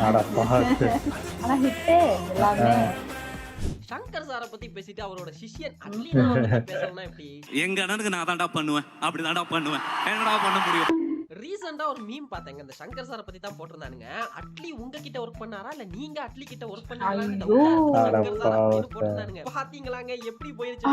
ஆனா ஹிட்டே எல்லாமே. சங்கர் சாரை பத்தி பேசிட்டு அவரோட சிஷ்யன் அட்லினா பத்தி பேசணும்னா எப்படி? எங்க அண்ணனுக்கு நான் தான்டா பண்ணுவேன், அப்படிதான்டா பண்ணுவேன், என்னடா பண்ண முடியும்? ரீசெண்டா ஒரு மீம் பார்த்தேங்க, இந்த சங்கர் சாரை பத்தி தான் போட்டிருந்தானுங்க. அட்லி உங்ககிட்ட ஒர்க் பண்ணாரா இல்ல நீங்க அட்லி கிட்ட ஒர்க் பண்ணாங்களான்னு போட்டிருந்தானுங்க. பாத்தீங்களாங்க எப்படி போயிருச்சு.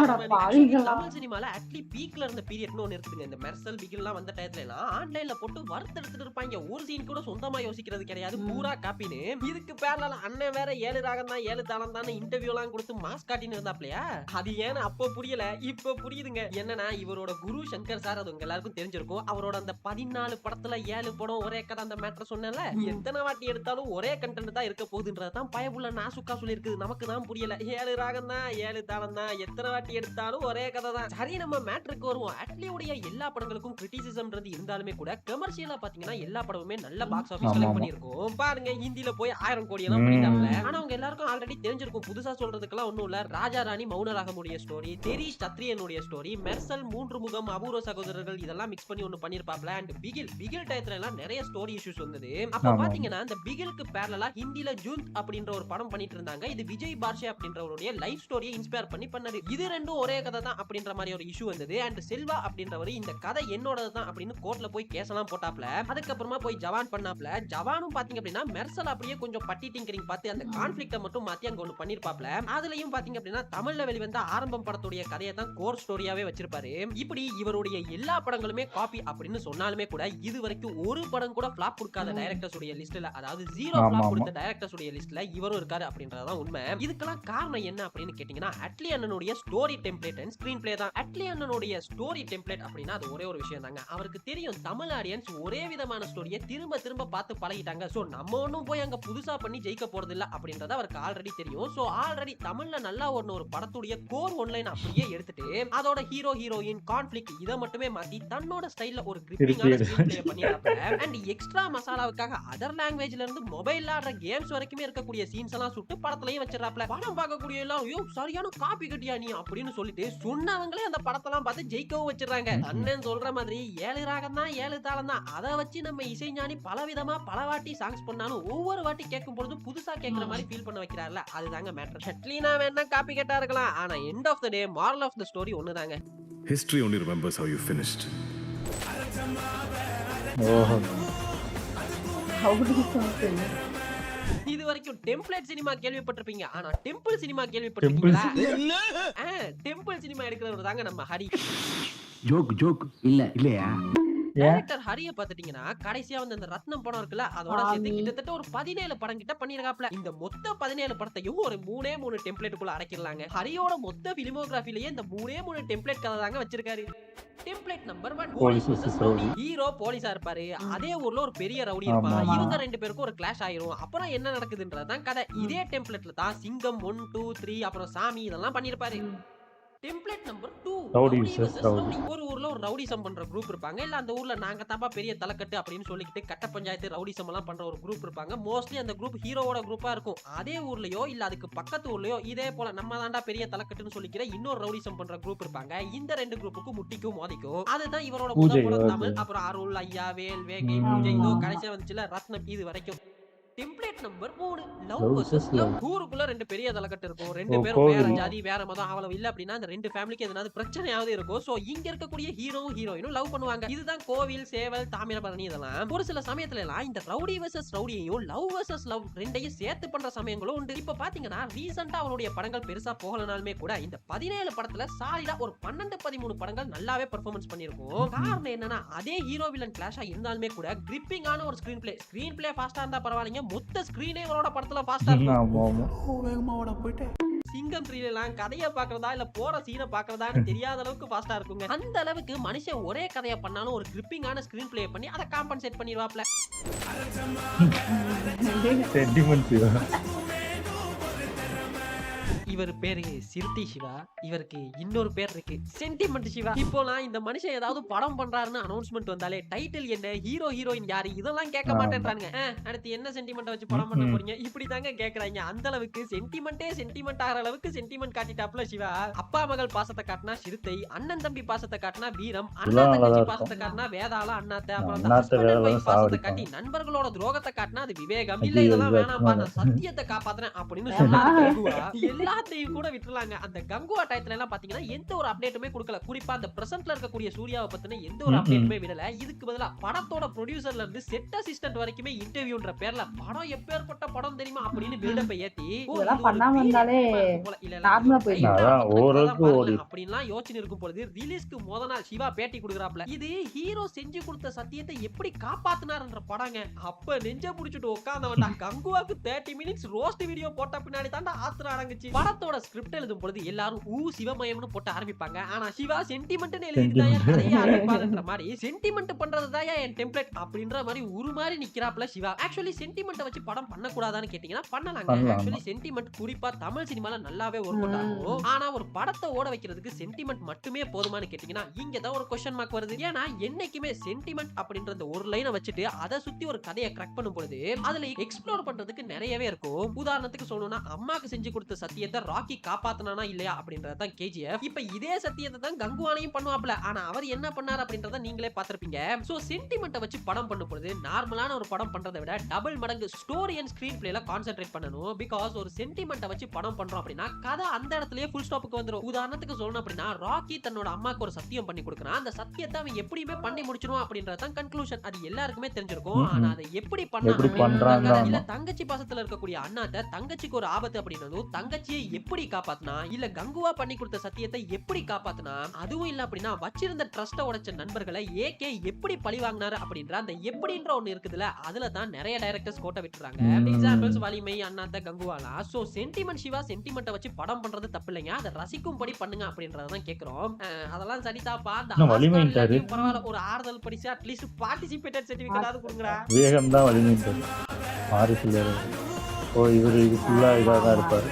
தமிழ் சினிமால அட்லி பீக்ல இருந்த பீரியட்னு ஒன்னு இருக்குதுங்க. இந்த மெர்சல் பிகில் எல்லாம் வந்த டயத்துல எல்லாம் ஆன்லைன்ல போட்டு வறுத்து எடுத்துட்டு இருப்பாங்க. ஒரு சீன் கூட சொந்தமா யோசிக்கிறது கிடையாது, பூரா காப்பின்னு. இதுக்கு பேர்ல அண்ணன் வேற 7 ராகம் தான் 7 தாளம் தான் இன்டர்வியூ எல்லாம் கொடுத்து மாஸ் காட்டின்னு இருந்தாப்லையா. அது ஏன்னு அப்போ புரியல, இப்ப புரியுதுங்க. என்னன்னா இவரோட குரு சங்கர் சார், அது உங்க எல்லாருக்கும் தெரிஞ்சிருக்கும். அவரோட அந்த 14 படத்துல 7 படம் ஒரே கதை, அந்த மேட்டர் சொன்னேன்ல, எத்தனை வாட்டி எடுத்தாலும் ஒரே கண்டென்ட் தான் இருக்க போகுதுன்றதான் பயபுள்ள நாசுக்கா சொல்லிருக்கு. நமக்கு தான் புரியல. 7 ராகம் தான் 7 தாளம் தான், எத்தனை வாட்டி எடுத்தாலும் ஒரே கதை தான். சரி, நம்ம மேட்டருக்கு வருவோம். அட்லியோடைய எல்லா படங்களுக்கும் கிரிட்டிசிசம்ன்றது இருந்தாலுமே கூட கமர்ஷியலா பாத்தீங்கன்னா எல்லா படமுமே நல்ல பாக்ஸ் ஆபீஸ் கலெக்ட் பண்ணிருக்கும். பாருங்க, ஹிந்தில போய் 1000 கோடி எல்லாம் பண்ணிட்டாங்க. ஆனா அவங்க எல்லாருக்கும் ஆல்ரெடி தெரிஞ்சிருக்கும். புதுசா சொல்றதுக்கெல்லாம் ஒண்ணும் இல்ல. ராஜா ராணி மௌனராகமுடைய ஸ்டோரி, தெரி சத்ரியனுடைய ஸ்டோரி, மெர்சல் 3 முகம், அபூர்வ சகோதரர்கள் இதெல்லாம் மிக்ஸ் பண்ணி ஒன்னு பண்ணிருப்பாப்ல. அண்ட் பிகில் டயத்துல எல்லாம் நிறைய ஸ்டோரி இஷ்யூஸ் வந்தது. அப்ப பாத்தீங்கன்னா இந்த பிகிலுக்கு பேரலா ஹிந்தில ஜூந்த் அப்படின்ற ஒரு படம் பண்ணிட்டு இருந்தாங்க. இது விஜய் பார்ஷே அப்படின்றவருடைய லைஃப் ஸ்டோரியை இன்ஸ்பயர் பண்ணி பண்ணது. இது ரெண்டும் ஒரே கதை தான் அப்படின்ற மாதிரி ஒரு இஷ்யூ வந்தது. அண்ட் செல்வா அப்படின்றவர் இந்த கதை என்னோடது தான் அப்படின்னு கோர்ட்ல போய் கேஸ் எல்லாம் போட்டாப்ல. அதுக்கப்புறமா போய் ஜவான் பண்ணாப்ல. ஜவானும் பாத்தீங்க அப்படின்னா மெர்சல் அப்படியே கொஞ்சம் பட்டி டிங்கரிங் பார்த்து அந்த கான்ஃபிளிக்ட மட்டும் மாத்தி அங்க ஒன்னு பண்ணிருப்பாப்ல. அதுலயும் பாத்தீங்க அப்படின்னா தமிழ்ல வெளிவந்த ஆரம்பம் படத்துடைய கதையை தான் கோர் ஸ்டோரியாவே வச்சிருப்பாரு. இப்படி இவருடைய எல்லா படங்களுமே காப்பி அப்படின்னு சொன்னாலுமே கூட இது வரைக்கும் ஒரு படம் கூட ஃபிளாப் கொடுக்காத டைரக்டர்ஸ் உடைய லிஸ்ட்ல, அதாவது 0 ஃபிளாப் கொடுத்த டைரக்டர்ஸ் உடைய லிஸ்ட்ல இவரும் இருக்காரு அப்படின்றதுதான் உண்மை. இதுக்கெல்லாம் காரணம் என்ன அப்படின்னு கேட்டீங்கன்னா, அட்லி அண்ணனுடைய story template and screen play தான். அட்லி அண்ணனுடைய ஸ்டோரி டெம்ப்ளேட் அப்படின்னா அது ஒரே ஒரு விஷயம் தாங்க. அவருக்கு தெரியும் தமிழ் ஆடியன்ஸ் ஒரே விதமான ஸ்டோரியை திரும்ப திரும்ப பார்த்து பழகிட்டாங்க. சோ நம்ம ஒன்னும் போய் அங்க புதுசா பண்ணி ஜெயிக்க போறது இல்ல அப்படின்றது அவருக்கு ஆல்ரெடி தெரியும். சோ ஆல்ரெடி தமிழ்ல நல்லா ஒரு படத்துடைய கோர் ஒன்லைன் அப்படியே எடுத்துட்டு அதோட ஹீரோ ஹீரோயின் கான்ஃபிளிக்ட் இதை மட்டுமே மாத்தி தன்னோட ஸ்டைல்ல ஒரு கிரிப்பிங்கான ஸ்கிரீன் பிளே பண்ணிட்டாங்க. அண்ட் எக்ஸ்ட்ரா மசாலாவுக்காக அதர் லாங்குவேஜ்ல இருந்து மொபைல்ல ஆடுற கேம்ஸ் வரைக்குமே இருக்கக்கூடிய சீன்ஸ் எல்லாம் சுட்டு படத்துலயும் வச்சிடறாப்ல. படம் பார்க்கக்கூடிய எல்லாம் ஐயோ சரியான காப்பி கட்டியா நீ அப்படின்னு சொல்லிட்டு சொன்னவங்களே அந்த படத்தெல்லாம் பார்த்து ஜெயிக்கவும் வச்சிடறாங்க. அண்ணன் சொல்ற மாதிரி 7 ராகம் தான் 7 தாளம் தான், அதை வச்சு நம்ம இசைஞானி பலவிதமா பல வாட்டி சாங்ஸ் பண்ணாலும் ஒவ்வொரு வாட்டி கேட்கும் பொழுது புதுசா கேட்கிற மாதிரி ஃபீல் பண்ண வைக்கிறார்ல, அதுதாங்க மேட்டர். அட்லீனா வேணா காப்பி கட்டா இருக்கலாம், ஆனா end of the day moral of the story ஒண்ணுதாங்க. History only remembers how you finished. How do you think? இது வரைக்கும் டெம்ப்ளேட் சினிமா கேள்விப்பட்டிருப்பீங்க, ஆனா டெம்பிள் சினிமா கேள்விப்பட்டிருக்கீங்களா? டெம்பிள் சினிமா எடுக்கிறவர் தாங்க நம்ம ஹரி. ஜோக் இல்லையா? டைரக்டர் ஹரிய பாத்துட்டீங்கன்னா கடைசியா வந்து அந்த ரத்னம் படம் இருக்குல்ல, அதோட சேர்த்து கிட்டத்தட்ட ஒரு 17 படம் கிட்ட பண்ணிருக்காப்ல. இந்த மொத்த 17 படத்தையும் ஒரு 3 டெம்ப்ளேட்டுக்குள்ள அடக்கிடலாங்க. ஹரியோட மொத்த பிலிமோகிராஃபிலேயே இந்த 3 டெம்ப்ளேட் கதை தாங்க வச்சிருக்காரு. Template number 1, police versus rowdy. Hero போலீஸா இருப்பாரு, அதே ஊர்ல ஒரு பெரிய ரவுடி இருப்பான். இவங்க 2 பேருக்கும் ஒரு கிளாஷ் ஆயிரும். அப்புறம் என்ன நடக்குதுன்றதான் கதை. இதே டெம்ப்ளேட்ல தான் சிங்கம் 1, 2, 3 அப்புறம் சாமி இதெல்லாம் பண்ணிருப்பாரு. Template number 2, rowdy versus rowdy. ஒரு ஊர்ல ஒரு ரவுடிசம் பண்ற குரூப் இருப்பாங்க, இல்ல அந்த ஊர்ல நாங்க தாப்பா பெரிய தலைக்கட்டு அப்படின்னு சொல்லிக்கிட்டு கட்ட பஞ்சாயத்து ரவுடிசம் எல்லாம் பண்ற ஒரு குரூப் இருப்பாங்க. மோஸ்ட்லி அந்த குரூப் ஹீரோவோட குரூப்பா இருக்கும். அதே ஊர்லயோ இல்ல அதுக்கு பக்கத்து ஊர்லயோ இதே போல நம்ம தாண்டா பெரிய தலைக்கட்டுன்னு சொல்லிக்கிற இன்னொரு ரவுடிசம் பண்ற குரூப் இருப்பாங்க. இந்த 2 குரூப்புக்கும் முட்டிக்கும் மோதிக்கும். அதுதான் இவரோட முதல் படம் தமிழ். அப்புறம் அருள், ஐயா, வேல், வேங்கை, பூஜை, இதோ கடைசியா வந்துச்சுல ரத்னம், இது வரைக்கும். Template number 3, love versus love. ஊருக்குள்ள 2 பெரிய தலைக்கட்டு இருக்கும். 2 பேரும் வேற ஜாதி வேற மதம் அவ்வளவு இல்ல அப்படின்னா அந்த 2 ஃபேமிலிக்கு எதனாவது பிரச்சனையாவது இருக்கும். சோ இங்க இருக்கக்கூடிய ஹீரோவும் ஹீரோயினும் லவ் பண்ணுவாங்க. இதுதான் கோவில், சேவல், தாமிரபரணி இதெல்லாம். ஒரு சில சமயத்துல எல்லாம் இந்த ரவுடி வெர்சஸ் ரவுடியையும் லவ் வெர்சஸ் லவ் ரெண்டையும் சேர்த்து பண்ற சமயங்களும் உண்டு. இப்ப பாத்தீங்கன்னா ரீசெண்டா அவருடைய படங்கள் பெருசா போகலனாலுமே கூட இந்த 17 படத்துல சாலிடா ஒரு 12-13 படங்கள் நல்லாவே பெர்ஃபார்மன்ஸ் பண்ணிருக்கும். காரணம் என்னன்னா அதே ஹீரோ வில்லன் கிளாஷா இருந்தாலுமே கூட கிரிப்பிங்கான ஒரு ஸ்கிரீன் பிளே ஃபாஸ்டா இருந்தா பரவாயில்லைங்க, மொத்த ஸ்கிரீனே அவரோட படத்துல ஃபாஸ்டா இருக்கும். சிங்கம் 3 எல்லாம் கதையை பாக்குறதா இல்ல போற சீனை பாக்குறதான்னு தெரியாத அளவுக்கு ஃபாஸ்டா இருக்குங்க. அந்த அளவுக்கு மனுஷன் ஒரே கதையை பண்ணாலும் ஒரு கிரிப்பிங்கான ஸ்கிரீன் பிளே பண்ணி அதை காம்பன்சேட் பண்ணிடுவாப்ல. இவர் பேரு சிறுத்தை சிவா, இவருக்கு இன்னொரு பேர் இருக்கு சென்டிமெண்ட் சிவா. இப்போ நான் இந்த மனுஷன் ஏதாவது படம் பண்றாருன்னு அனௌன்ஸ்மெண்ட் வந்தாலே டைட்டில் என்ன, ஹீரோ ஹீரோயின் யாரு இதெல்லாம் கேட்க மாட்டேன்றாங்க. அடுத்து என்ன சென்டிமெண்ட் வச்சு படம் பண்ண போறீங்க இப்படி தாங்க கேக்குறாங்க. அந்த அளவுக்கு சென்டிமெண்ட் ஆகிற அளவுக்கு சென்டிமெண்ட் காட்டிட்டாப்ல சிவா. அப்பா மகள் பாசத்தை காட்டினா சிறுத்தை, அண்ணன் தம்பி பாசத்தை காட்டினா வீரம், அண்ணா தங்கச்சி பாசத்தை காட்டினா வேதாளம் அண்ணாத்த, அப்புறம் பாசத்தை காட்டி நண்பர்களோட துரோகத்தை காட்டினா அது விவேகம். இல்ல இதெல்லாம் வேணாம்பா நான் சத்தியத்தை காப்பாத்துறேன் அப்படின்னு சொன்னாங்க. எல்லாத்தையும் கூட விட்டுலாங்க. அந்த கங்குவா டயத்துல எல்லாம் பாத்தீங்கன்னா எந்த ஒரு அப்டேட்டுமே கொடுக்கல. குறிப்பா அந்த பிரசன்ட்ல இருக்கக்கூடிய சூர்யாவை பத்தின எந்த ஒரு அப்டேட்டுமே விடல. இதுக்கு பதிலா படத்தோட ப்ரொடியூசர்ல இருந்து செட் அசிஸ்டன்ட் வரைக்குமே இன்டர்வியூன்ற பேர்ல படம் எப்பேற்பட்ட படம் தெரியுமா அப்படின்னு பில்டப் ஏத்தி இதெல்லாம் பண்ணாம இருந்தாலே நார்மலா போயிடும் அப்படின்லாம் யோசனை இருக்கும் பொழுது ரிலீஸ்க்கு முத நாள் சிவா பேட்டி கொடுக்குறாப்ல. இது ஹீரோ செஞ்சு கொடுத்த சத்தியத்தை எப்படி காப்பாத்தினார்ன்ற படங்க. அப்ப நெஞ்ச புடிச்சிட்டு உட்கார்ந்தவன்டா கங்குவாக்கு 30 மினிட்ஸ் ரோஸ்ட் வீடியோ போட்ட பின்னாடி தாண்டா ஆத்திர அடங்குச்சு. படத்தோட ஸ்கிரிப்ட் எழுதும் பொழுது எல்லாரும் சிவமயம்னு போட்டு ஆரம்பிப்பாங்க. ஆனா சிவா சென்டிமெண்ட்னு எழுதிட்டாயா கதையை ஆரம்பிப்பாருன்ற மாதிரி சென்டிமெண்ட் பண்றதுதாயா என் டெம்ப்ளேட் அப்படின்ற மாதிரி ஒரு மாதிரி நிக்கிறாப்ல சிவா. ஆக்சுவலி சென்டிமெண்ட் வச்சு படம் பண்ண கூடாதான்னு கேட்டீங்கன்னா பண்ணலாங்க. ஆக்சுவலி சென்டிமெண்ட் குறிப்பா தமிழ் சினிமால நல்லாவே ஒர்க் அவுட் ஆகும். ஆனா ஒரு படத்தை ஓட வைக்கிறதுக்கு சென்டிமெண்ட் மட்டுமே போதுமான்னு கேட்டீங்கன்னா இங்க தான் ஒரு क्वेश्चन மார்க் வருது. ஏன்னா என்னைக்குமே சென்டிமெண்ட் அப்படின்ற அந்த ஒரு லைனை வச்சுட்டு அதை சுத்தி ஒரு கதையை கிராக் பண்ணும் பொழுது அதுல எக்ஸ்ப்ளோர் பண்றதுக்கு நிறையவே இருக்கும். உதாரணத்துக்கு சொல்லணும்னா அம்மாக்கு செஞ்சு கொடுத்த சத்தியத்தை ராக்கி காப்பாத்தனானா இல்லையா அப்படின்றதான் கேஜிஎஃப். இப்ப இதே சத்தியத்தை தான் கங்குவானையும் பண்ணுவாப்ல. ஆனா அவர் என்ன பண்ணார் அப்படின்றத நீங்களே பாத்திருப்பீங்க. சோ சென்டிமெண்ட்டை வச்சு படம் பண்ணும் பொழுது நார்மலான ஒரு படம் பண்றதை விட டபுள் மடங்கு ஸ்டோரி அண்ட் ஸ்கிரீன் பிளேல கான்சென்ட்ரேட் பண்ணணும். பிகாஸ் ஒரு சென்டிமெண்ட்டை வச்சு படம் பண்றோம் அப்படின்னா கதை அந்த இடத்துலயே ஃபுல் ஸ்டாப்புக்கு வந்துரும். உதாரணத்துக்கு சொல்லணும் அப்படின்னா ராக்கி தன்னோட அம்மாக்கு ஒரு சத்தியம் பண்ணி கொடுக்கறான். அந்த சத்தியத்தை அவன் எப்படியுமே பண்ணி முடிச்சிடுவான் அப்படின்றதான் கன்க்ளூஷன். அது எல்லாருக்குமே தெரிஞ்சிருக்கும். ஆனா அதை எப்படி பண்றாங்க இல்ல தங்கச்சி பாசத்துல இருக்கக்கூடிய அண்ணாத்த தங்கச்சிக்கு ஒரு ஆபத்து அப்படின்னதும் தங்கச்சியை எப்படி காப்பாத்தினா, இல்ல கங்குவா பண்ணி கொடுத்த சத்தியத்தை எப்படி காப்பாத்தினா, அதுவும் இல்ல அப்படின்னா வச்சிருந்த ட்ரஸ்ட உடைச்ச நண்பர்களை ஏகே எப்படி பழி வாங்கினாரு அப்படின்ற அந்த எப்படின்ற ஒண்ணு இருக்குதுல, அதுல தான் நிறைய டைரக்டர்ஸ் கோட்டை விட்டுறாங்க. எக்ஸாம்பிள்ஸ் வலிமை, அண்ணாத்த, கங்குவாலா. சோ சென்டிமெண்ட் சிவா சென்டிமெண்ட்டை வச்சு படம் பண்றது தப்பு இல்லைங்க, அதை ரசிக்கும்படி பண்ணுங்க அப்படின்றதான் கேக்குறோம். அதெல்லாம் சரிதாப்பா. அந்த பரவாயில்ல ஒரு ஆறுதல் படிச்சு அட்லீஸ்ட் பார்ட்டிசிபேட்டட் சர்டிபிகேட் கொடுங்கடா. வேகம் தான் வலிமை இவரு ஃபுல்லா இதாக இருப்பாரு.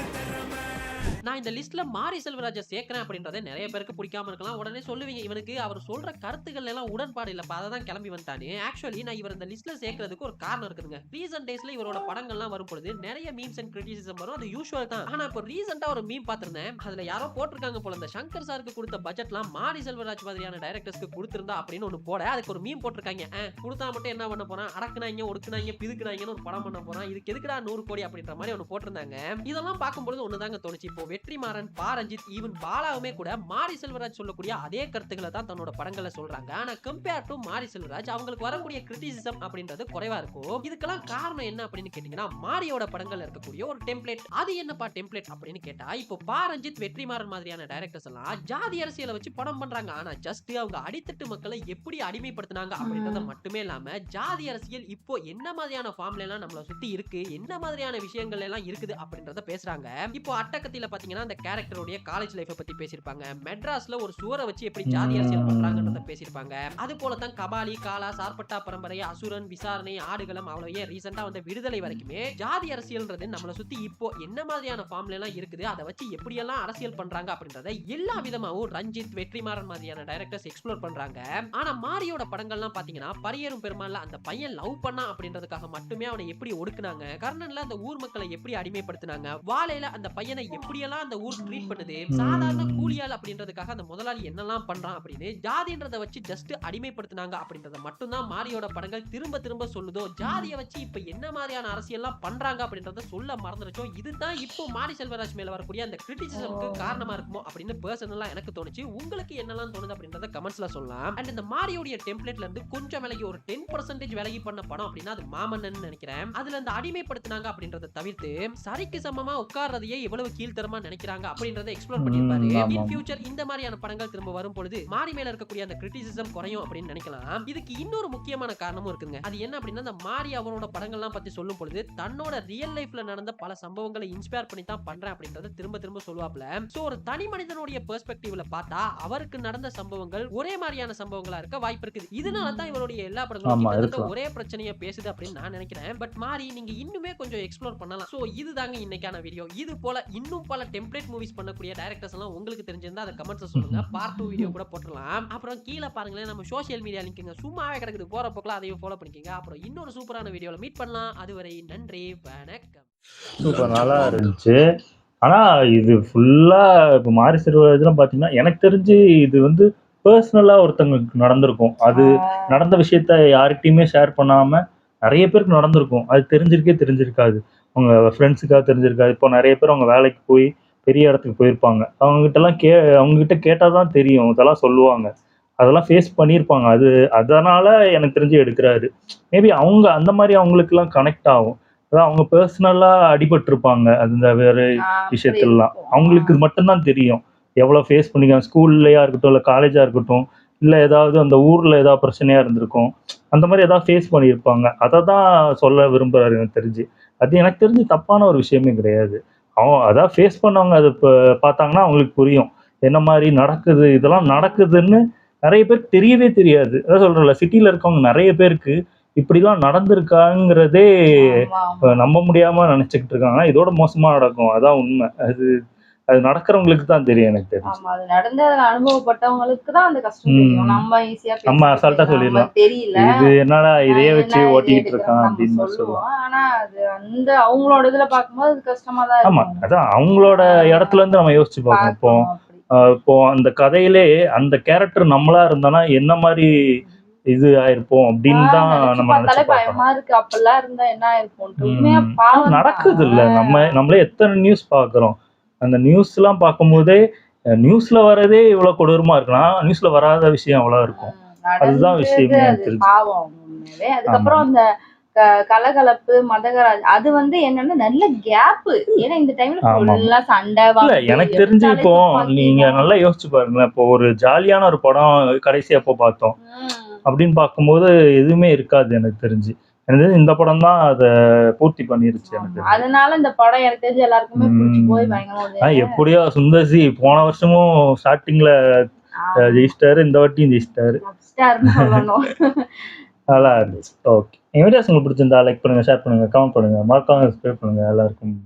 நான் இந்த லிஸ்ட்ல மாரி செல்வராஜை சேர்க்கிறேன் அப்படின்றதே நிறைய பேருக்கு பிடிக்காம இருக்கலாம். உடனே சொல்லுவீங்க இவனுக்கு அவர் சொல்ற கருத்துக்கள் எல்லாம் உடன்பாடு இல்லப்பா, அதை தான் கிளம்பி வந்துட்டானு. ஆக்சுவலி நான் இவர் இந்த லிஸ்ட்ல சேர்க்கிறதுக்கு ஒரு காரணம் இருக்குதுங்க. ரீசன்ட் டேஸ்ல இவரோட படங்கள்லாம் வரும் பொழுது நிறைய மீம்ஸ் அண்ட் கிரிட்டிசிசம் வரும், அது யூசுவல் தான். ஆனா இப்போ ரீசெண்டா ஒரு மீம் பார்த்திருந்தேன். அதுல யாரோ போட்டிருக்காங்க போல இந்த சங்கர் சாருக்கு கொடுத்த பட்ஜெட்லாம் மாரி செல்வராஜ் மாதிரியான டைரக்டர்ஸ்க்கு கொடுத்திருந்தா அப்படின்னு ஒன்று போட அதுக்கு ஒரு மீம் போட்டிருக்காங்க. கொடுத்தா மட்டும் என்ன பண்ண போறான், அடக்குனாங்க ஒடுக்குனாங்க பிதுக்குனாங்கன்னு ஒரு படம் பண்ண போறான், இதுக்கு எதுக்குடா 100 கோடி அப்படின்ற மாதிரி ஒன்று போட்டிருந்தாங்க. இதெல்லாம் பார்க்கும்போது ஒண்ணுதாங்க தோணுச்சு. இப்போ வெற்றிமாறன், பா ரஞ்சித், ஈவன் பாலாவுமே கூட மாரி செல்வராஜ் சொல்லக்கூடிய அதே கருத்துக்களை தான் தன்னோட படங்களை சொல்றாங்க. ஆனா கம்பேர் டு மாரி செல்வராஜ் அவங்களுக்கு வரக்கூடிய கிரிட்டிசிசம் அப்படின்றது குறைவா இருக்கும். இதுக்கெல்லாம் காரணம் என்ன அப்படின்னு கேட்டீங்கன்னா மாரியோட படங்கள்ல இருக்கக்கூடிய ஒரு டெம்ப்ளேட். அது என்னப்பா டெம்ப்ளேட் அப்படின்னு கேட்டா, இப்போ பா ரஞ்சித், வெற்றிமாறன் மாதிரியான டைரக்டர்ஸ் எல்லாம் ஜாதி அரசியலை வச்சு படம் பண்றாங்க. ஆனா ஜஸ்ட் அவங்க அடித்தட்டு மக்களை எப்படி அடிமைப்படுத்தினாங்க அப்படின்றத மட்டுமே இல்லாம ஜாதி அரசியல் இப்போ என்ன மாதிரியான ஃபார்ம்ல எல்லாம் நம்மள சுத்தி இருக்கு, என்ன மாதிரியான விஷயங்கள் எல்லாம் இருக்குது அப்படின்றத பேசுறாங்க. இப்போ அட்டகத்தில பாத்தீங்கன்னா அந்த கேரக்டரோட காலேஜ் லைஃபை பத்தி பேசியிருப்பாங்க. மெட்ராஸ்ல ஒரு சுவரை வச்சு எப்படி ஜாதி அரசியல் பண்றாங்கன்றத பேசியிருப்பாங்க. அது போல தான் கபாலி, காலா, சார்பட்டா பரம்பரை, அசுரன், விசாரணை, ஆடுகளம், அவ்வளவு ரீசெண்டா வந்த விடுதலை வரைக்குமே ஜாதி அரசியல்ன்றது நம்மள சுத்தி இப்போ என்ன மாதிரியான ஃபார்ம்ல எல்லாம் இருக்குது, அதை வச்சு எப்படி எல்லாம் அரசியல் பண்றாங்க அப்படின்றத எல்லா விதமாவும் ரஞ்சித், வெற்றிமாறன் மாதிரியான டைரக்டர்ஸ் எக்ஸ்ப்ளோர் பண்றாங்க. ஆனா மாரியோட படங்கள்லாம் பாத்தீங்கன்னா பரியரும் பெருமாள்ல அந்த பையன் லவ் பண்ணா அப்படின்றதுக்காக மட்டுமே அவனை எப்படி ஒடுக்குனாங்க, கர்ணன்ல அந்த ஊர் மக்களை எப்படி அடிமைப்படுத்தினாங்க, வாழையில அந்த பையனை எப்படியெல்லாம் அந்த ஊர் ட்ரீட் பண்ணுது, சாதாரண கூலியால் அப்படின்றதுக்காக அந்த முதலாளி என்னெல்லாம் பண்றான் அப்படின்னு ஜாதின்றதை வச்சு ஜஸ்ட் அடிமைப்படுத்தினாங்க அப்படின்றத மட்டும்தான் மாரியோட படங்கள் திரும்ப திரும்ப சொல்லுதோ. ஜாதியை வச்சு இப்ப என்ன மாதிரியான அரசியல்லாம் பண்றாங்க அப்படின்றத சொல்ல மறந்துருச்சோம். இதுதான் இப்போ மாரி செல்வராஜ் மேல வரக்கூடிய அந்த கிரிட்டிசிசம்க்கு காரணமா இருக்குமோ அப்படின்னு பர்சனலா எனக்கு தோணுச்சு. உங்களுக்கு என்னெல்லாம் தோணுது அப்படின்றத கமெண்ட்ஸ்ல சொல்லலாம். அண்ட் இந்த மாரியோட டெம்ப்ளேட்ல இருந்து கொஞ்சம் விலகி ஒரு 10% விலகி பண்ண படம் அப்படின்னா அது மாமன்னன் நினைக்கிறேன். அதுல அந்த அடிமைப்படுத்தினாங்க அப்படின்றத தவிர்த்து சரிக்கு சமமா உட்கார்றதையே எவ்வளவு கீழ்த்தரமா நினைக்கிறாங்க அப்படின்றத எக்ஸ்ப்ளோர் பண்ணிருப்பாரு. இன் ஃபியூச்சர் இந்த மாதிரியான படங்கள் திரும்ப வரும் பொழுது மாரி மேல இருக்கக்கூடிய அந்த கிரிட்டிசிசம் குறையும் அப்படின்னு நினைக்கலாம். இதுக்கு இன்னொரு முக்கியமான காரணமும் இருக்குங்க. அது என்ன அப்படின்னா அந்த மாரி அவரோட படங்கள்லாம் பத்தி சொல்லும் பொழுது தன்னோட ரியல் லைஃப்ல நடந்த பல சம்பவங்களை இன்ஸ்பயர் பண்ணி தான் பண்றேன் அப்படின்றத திரும்ப திரும்ப சொல்லுவாப்ல. சோ ஒரு தனி மனிதனுடைய பெர்ஸ்பெக்டிவ்ல பார்த்தா அவருக்கு நடந்த சம்பவங்கள் ஒரே மாதிரியான சம்பவங்களா இருக்க வாய்ப்பு இருக்குது. இதனால தான் இவருடைய எல்லா படங்களும் ஒரே பிரச்சனையை பேசுது அப்படின்னு நான் நினைக்கிறேன். பட் மாரி நீங்க இன்னுமே கொஞ்சம் எக்ஸ்ப்ளோர் பண்ணலாம். சோ இதுதாங்க இன்னைக்கான வீடியோ. இது போல இன்னும் பல டெம்ப்ளேட் மூவிஸ் பண்ணக்கூடிய டைரக்டர்ஸ் எல்லாம் உங்களுக்கு தெரிஞ்சிருந்தா அதை கமெண்ட்ஸ்ல சொல்லுங்க. பார்ட் 2 வீடியோ கூட போட்டுடலாம். அப்புறம் கீழே பாருங்களேன் நம்ம சோஷியல் மீடியா லிங்க்ங்க சும்மாவே கிடக்குது, போற போக்குல அதையும் ஃபாலோ பண்ணிக்கங்க. அப்புறம் இன்னொரு சூப்பரான வீடியோல மீட் பண்ணலாம். அதுவரை நன்றி, வணக்கம். சூப்பர் நல்லா இருந்துச்சு. ஆனா இது ஃபுல்லா இப்போ மாரி செல்வராஜ்லாம் பாத்தீங்கன்னா எனக்கு தெரிஞ்சு இது வந்து பர்சனலா ஒருத்தங்களுக்கு நடந்திருக்கும். அது நடந்த விஷயத்த யார்கிட்டயுமே ஷேர் பண்ணாம நிறைய பேருக்கு நடந்திருக்கும். அது தெரிஞ்சிருக்காது. அவங்க ஃப்ரெண்ட்ஸுக்காக தெரிஞ்சிருக்காது. இப்போ நிறைய பேர் அவங்க வேலைக்கு போய் பெரிய இடத்துக்கு போயிருப்பாங்க. அவங்ககிட்ட கேட்டால் தான் தெரியும். இதெல்லாம் சொல்லுவாங்க. அதெல்லாம் ஃபேஸ் பண்ணியிருப்பாங்க. அதனால எனக்கு தெரிஞ்சு எடுக்கிறாரு. மேபி அவங்க அந்த மாதிரி அவங்களுக்குலாம் கனெக்ட் ஆகும். அதான் அவங்க பர்சனலாக அடிபட்டிருப்பாங்க. அந்த வேறு விஷயத்துலலாம் அவங்களுக்கு இது மட்டும்தான் தெரியும். எவ்வளோ ஃபேஸ் பண்ணிக்காங்க. ஸ்கூல்லையா இருக்கட்டும், இல்லை காலேஜாக இருக்கட்டும், இல்லை ஏதாவது அந்த ஊரில் ஏதாவது பிரச்சனையாக இருந்திருக்கும். அந்த மாதிரி ஏதாவது ஃபேஸ் பண்ணியிருப்பாங்க. அதை தான் சொல்ல விரும்புகிறாரு எனக்கு தெரிஞ்சு. அது எனக்கு தெரிஞ்சு தப்பான ஒரு விஷயமே கிடையாது. அதான் ஃபேஸ் பண்ணவங்க அதை இப்போ பார்த்தாங்கன்னா அவங்களுக்கு புரியும் என்ன மாதிரி நடக்குது, இதெல்லாம் நடக்குதுன்னு நிறைய பேருக்கு தெரியவே தெரியாது. அதான் சொல்கிறேன்ல, சிட்டியில் இருக்கவங்க நிறைய பேருக்கு இப்படிலாம் நடந்திருக்காங்கிறதே நம்ப முடியாமல் நினச்சிக்கிட்டு இருக்காங்க. இதோட மோசமாக நடக்கும். அதான் உண்மை. அது நடக்கிறவங்களுக்கு தான் தெரியும். எனக்கு தெரியும். ஆமா, அது நடந்த அனுபவப்பட்டவங்களுக்கு தான் அந்த கஷ்டம் தெரியும். நம்ம ஈஸியா நம்ம அசால்ட்டா சொல்லிடலாம். தெரியல இது என்னடா இதையே வச்சு ஓட்டிட்டு இருக்கான் அப்படின்னு சொல்லுவோம். ஆனா அது அந்த அவங்களோட இதுல பாக்கும்போது அது கஷ்டமா தான் ஆமா, அதான் அவங்களோட இடத்துல இருந்து நம்ம யோசிச்சு பார்ப்போம். இப்போ அந்த கதையிலே அந்த கேரக்டர் நம்மளா இருந்தானா என்ன மாதிரி இது ஆயிருப்போம் அப்படின்னு தான் நம்ம நினைச்சு பயமா இருக்கு. அப்பெல்லாம் இருந்தா என்ன ஆயிருக்கும் நடக்குது இல்ல. நம்மளே எத்தனை நியூஸ் பாக்குறோம். அந்த நியூஸ் எல்லாம் பார்க்கும்போதே நியூஸ்ல வரதே இவ்வளவு கொடூரமா இருக்கலாம், நியூஸ்ல வராத விஷயம் அவ்வளவு இருக்கும். அதுதான் விஷயமே தெரிஞ்சு. அதுக்கப்புறம் அந்த கலகலப்பு மதகராஜ் அது வந்து என்னன்னா நல்ல கேப். ஏன்னா இந்த டைம்ல சண்டை எனக்கு தெரிஞ்சு இப்போ நீங்க நல்லா யோசிச்சு பாருங்களேன். இப்போ ஒரு ஜாலியான ஒரு படம் கடைசியா எப்போ பார்த்தோம் அப்படின்னு பார்க்கும்போது எதுவுமே இருக்காது. எனக்கு தெரிஞ்சு இந்த படம் தான் அதை பூர்த்தி பண்ணிருச்சு. எனக்கு அதனால இந்த படம் எனக்கு தெரிஞ்சு எல்லாருக்குமே பிடிச்சு போய் பயங்கரமா. எப்படியோ சுந்தர்சி போன வருஷமும் ஸ்டார்டிங்ல ஜெயிச்சிட்டாரு, இந்த வாட்டியும் ஜெயிச்சிட்டாரு. நல்லா இருந்துச்சு. ஓகே, என் வீடியோஸ் உங்களுக்கு பிடிச்சிருந்தா லைக் பண்ணுங்க, ஷேர் பண்ணுங்க, கமெண்ட் பண்ணுங்க, மறக்காம சப்ஸ்கிரைப் பண்ணுங்க. எல்லாருக்கும்